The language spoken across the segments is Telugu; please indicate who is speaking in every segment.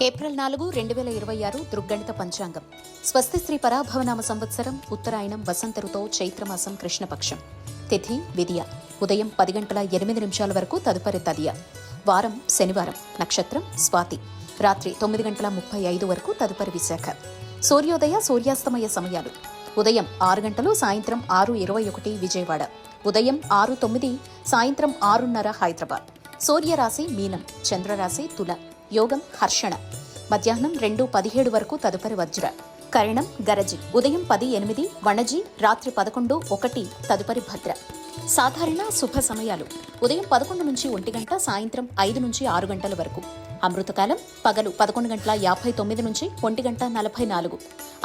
Speaker 1: ఏప్రిల్ 4, 2026 దృగ్గణిత పంచాంగం. స్వస్తి శ్రీ పరాభవనామ సంవత్సరం ఉత్తరాయణం వసంత ఋతువు చైత్రమాసం కృష్ణపక్షం. తిథి విదియ. ఉదయం 10:08 వరకు తదుపరి తదియ. వారం శనివారం. నక్షత్రం స్వాతి. రాత్రి 9:35 వరకు తదుపరి విశాఖ. సూర్యోదయ సూర్యాస్తమయ సమయాలు: ఉదయం 6 గంటలు, సాయంత్రం 6:21 విజయవాడ. ఉదయం 6:09, సాయంత్రం 6:30 హైదరాబాద్. సూర్యరాశి మీనం, చంద్రరాశి తుల. యోగం హర్షణ. మధ్యాహ్నం 2:17 వరకు తదుపరి వజ్ర. కరణం గరజి. ఉదయం 10:08 వణజి, రాత్రి 11:01 తదుపరి భద్ర. సాధారణ శుభ సమయాలు: ఉదయం 11 నుంచి 1 గంట, సాయంత్రం 5 నుంచి 6 గంటల వరకు. అమృతకాలం పగలు 11:59 నుంచి 1:44.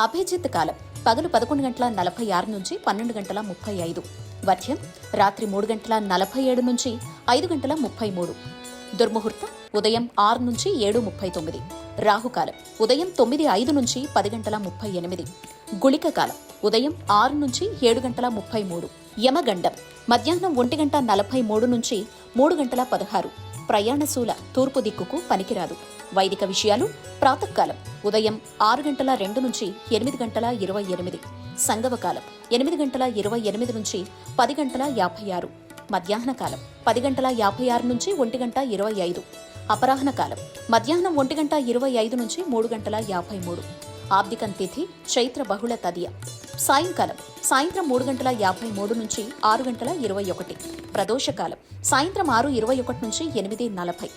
Speaker 1: అభిజిత్ కాలం పగలు 11:46 నుంచి 12:35. వర్ధ్యం రాత్రి 3:47 నుంచి 5:33. దుర్ముహూర్తం ఉదయం 6 నుంచి 7:39. రాహుకాలం ఉదయం 9:05 నుంచి 10:38. గుళిక కాలం ఉదయం 6 నుంచి 7:33. యమగండం మధ్యాహ్నం 1:43 నుంచి 3:16. ప్రయాణశూల తూర్పు దిక్కుకు పనికిరాదు. వైదిక విషయాలు: ప్రాతకాలం ఉదయం 6:02 నుంచి 8:28. సంగవకాలం 8:28 నుంచి 10:56. మధ్యాహ్న కాలం 10:56 నుంచి 1:25. అపరాహ్న కాలం మధ్యాహ్నం 1:25 నుంచి 3:53. ఆబ్దికం తిథి చైత్ర బహుళ తదియ. సాయంకాలం సాయంత్రం 3:53 నుంచి 6:21. ప్రదోషకాలం సాయంత్రం 6:21 నుంచి 8:40.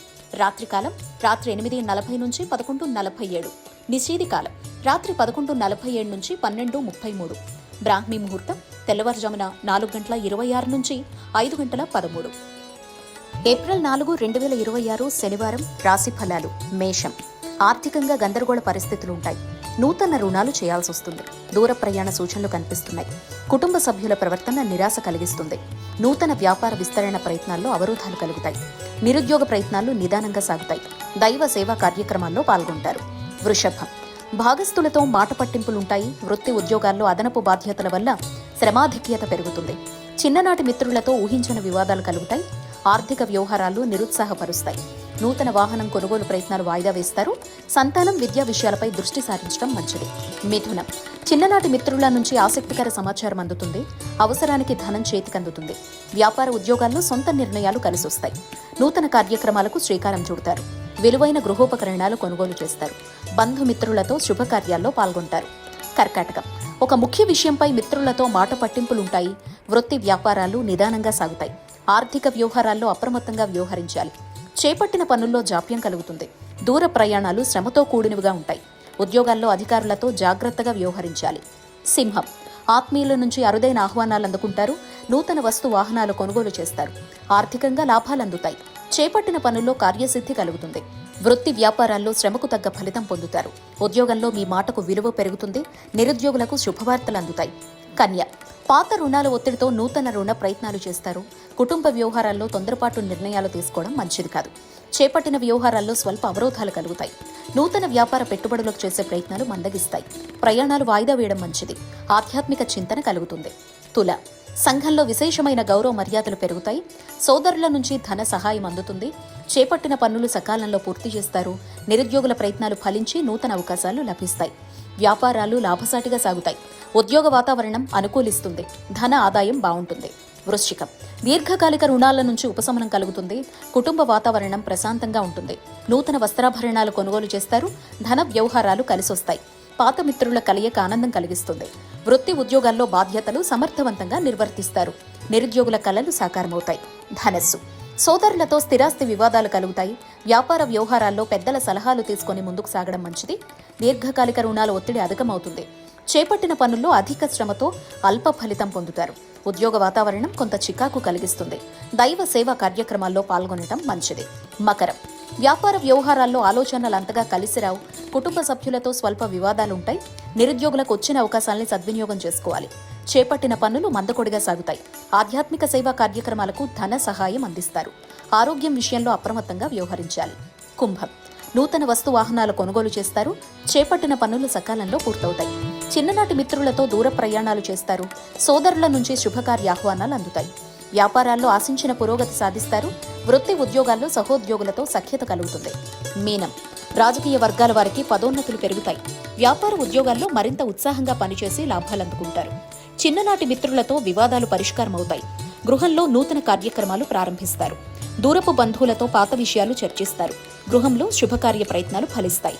Speaker 1: రాత్రికాలం రాత్రి 8:40 నుంచి 11:47. నిషేధి కాలం రాత్రి 11:47 నుంచి 12:33. బ్రాహ్మీ ముహూర్తం తెల్లవారుజామున 4:26 నుంచి 5:13. ఏప్రిల్ 4, 2026 శనివారం. రాశి ఫలాలు: మేషం. ఆర్థికంగా గందరగోళ పరిస్థితులుంటాయి. నూతన రుణాలు చేయాల్సి వస్తుంది. దూర ప్రయాణ సూచనలు కనిపిస్తున్నాయి. కుటుంబ సభ్యుల ప్రవర్తన నిరాశ కలిగిస్తుంది. నూతన వ్యాపార విస్తరణ ప్రయత్నాల్లో అవరోధాలు కలుగుతాయి. నిరుద్యోగ ప్రయత్నాలు నిదానంగా సాగుతాయి. దైవ సేవా కార్యక్రమాల్లో పాల్గొంటారు. వృషభం. భాగస్థులతో మాట పట్టింపులుంటాయి. వృత్తి ఉద్యోగాల్లో అదనపు బాధ్యతల వల్ల శ్రమాధిక్యత పెరుగుతుంది. చిన్ననాటి మిత్రులతో ఊహించని వివాదాలు కలుగుతాయి. ఆర్థిక వ్యవహారాలు నిరుత్సాహపరుస్తాయి. నూతన వాహనం కొనుగోలు ప్రయత్నాలు వాయిదా వేస్తారు. సంతానం విద్యా విషయాలపై దృష్టి సారించడం మంచిది. మిథునం. చిన్ననాటి మిత్రుల నుంచి ఆసక్తికర సమాచారం అందుతుంది. అవసరానికి ధనం చేతికందుతుంది. వ్యాపార ఉద్యోగాల్లో సొంత నిర్ణయాలు కలిసొస్తాయి. నూతన కార్యక్రమాలకు శ్రీకారం చుడతారు. విలువైన గృహోపకరణాలు కొనుగోలు చేస్తారు. బంధుమిత్రులతో శుభకార్యాల్లో పాల్గొంటారు. కర్కాటకం. ఒక ముఖ్య విషయంపై మిత్రులతో మాట పట్టింపులుంటాయి. వృత్తి వ్యాపారాలు నిదానంగా సాగుతాయి. ఆర్థిక వ్యవహారాల్లో అప్రమత్తంగా వ్యవహరించాలి. చేపట్టిన పనుల్లో జాప్యం కలుగుతుంది. దూర ప్రయాణాలు శ్రమతో కూడినవిగా ఉంటాయి. ఉద్యోగాల్లో అధికారులతో జాగ్రత్తగా వ్యవహరించాలి. సింహం. ఆత్మీయుల నుంచి అరుదైన ఆహ్వానాలు అందుకుంటారు. నూతన వస్తు వాహనాలు కొనుగోలు చేస్తారు. ఆర్థికంగా లాభాలు అందుతాయి. చేపట్టిన పనుల్లో కార్యసిద్ధి కలుగుతుంది. వృత్తి వ్యాపారాల్లో శ్రమకు తగ్గ ఫలితం పొందుతారు. ఉద్యోగంలో మీ మాటకు విలువ పెరుగుతుంది. నిరుద్యోగులకు శుభవార్తలు అందుతాయి. కన్య. పాత రుణాల ఒత్తిడితో నూతన రుణ ప్రయత్నాలు చేస్తారు. కుటుంబ వ్యవహారాల్లో తొందరపాటు నిర్ణయాలు తీసుకోవడం మంచిది కాదు. చేపట్టిన వ్యవహారాల్లో స్వల్ప అవరోధాలు కలుగుతాయి. నూతన వ్యాపార పెట్టుబడులకు చేసే ప్రయత్నాలు మందగిస్తాయి. ప్రయాణాలు వాయిదా వేయడం మంచిది. ఆధ్యాత్మిక చింతన కలుగుతుంది. తుల. సంఘంలో విశేషమైన గౌరవ మర్యాదలు పెరుగుతాయి. సోదరుల నుంచి ధన సహాయం అందుతుంది. చేపట్టిన పనులు సకాలంలో పూర్తి చేస్తారు. నిరుద్యోగుల ప్రయత్నాలు ఫలించి నూతన అవకాశాలు లభిస్తాయి. వ్యాపారాలు లాభసాటిగా సాగుతాయి. ఉద్యోగ వాతావరణం అనుకూలిస్తుంది. ధన ఆదాయం బాగుంటుంది. వృశ్చికం. దీర్ఘకాలిక రుణాల నుంచి ఉపశమనం కలుగుతుంది. కుటుంబ వాతావరణం ప్రశాంతంగా ఉంటుంది. నూతన వస్త్రాభరణాలు కొనుగోలు చేస్తారు. ధన వ్యవహారాలు కలిసొస్తాయి. పాత మిత్రుల కలయిక ఆనందం కలిగిస్తుంది. వృత్తి ఉద్యోగాల్లో బాధ్యతలు సమర్థవంతంగా నిర్వర్తిస్తారు. నిరుద్యోగుల కలలు సాకారమవుతాయి. ధనస్సు. సోదరులతో స్థిరాస్తి వివాదాలు కలుగుతాయి. వ్యాపార వ్యవహారాల్లో పెద్దల సలహాలు తీసుకుని ముందుకు సాగడం మంచిది. దీర్ఘకాలిక రుణాల ఒత్తిడి అధికమవుతుంది. చేపట్టిన పనుల్లో అధిక శ్రమతో అల్ప ఫలితం పొందుతారు. ఉద్యోగ వాతావరణం కొంత చికాకు కలిగిస్తుంది. దైవ సేవా కార్యక్రమాల్లో పాల్గొనడం మంచిది. మకరం. వ్యాపార వ్యవహారాల్లో ఆలోచనలు అంతగా కలిసిరావు. కుటుంబ సభ్యులతో స్వల్ప వివాదాలుంటాయి. నిరుద్యోగులకు వచ్చిన అవకాశాలని సద్వినియోగం చేసుకోవాలి. చేపట్టిన పనులు మందకొడిగా సాగుతాయి. ఆధ్యాత్మిక సేవా కార్యక్రమాలకు ధన సహాయం అందిస్తారు. ఆరోగ్యం విషయంలో అప్రమత్తంగా వ్యవహరించాలి. కుంభం. నూతన వస్తు వాహనాలు కొనుగోలు చేస్తారు. చేపట్టిన పనులు సకాలంలో పూర్తవుతాయి. చిన్ననాటి మిత్రులతో దూర ప్రయాణాలు చేస్తారు. సోదరుల నుంచి శుభకార్య ఆహ్వానాలు అందుతాయి. వ్యాపారాల్లో ఆశించిన పురోగతి సాధిస్తారు. వృత్తి ఉద్యోగాల్లో సహోద్యోగులతో సఖ్యత కలుగుతుంది. మీనం. రాజకీయ వర్గాల వారికి పదోన్నతులు పెరుగుతాయి. వ్యాపార ఉద్యోగాల్లో మరింత ఉత్సాహంగా పనిచేసి లాభాలందుకుంటారు. చిన్ననాటి మిత్రులతో వివాదాలు పరిష్కారమవుతాయి. గృహంలో నూతన కార్యక్రమాలు ప్రారంభిస్తారు. దూరపు బంధువులతో పాత విషయాలు చర్చిస్తారు. గృహంలో శుభకార్య ప్రయత్నాలు ఫలిస్తాయి.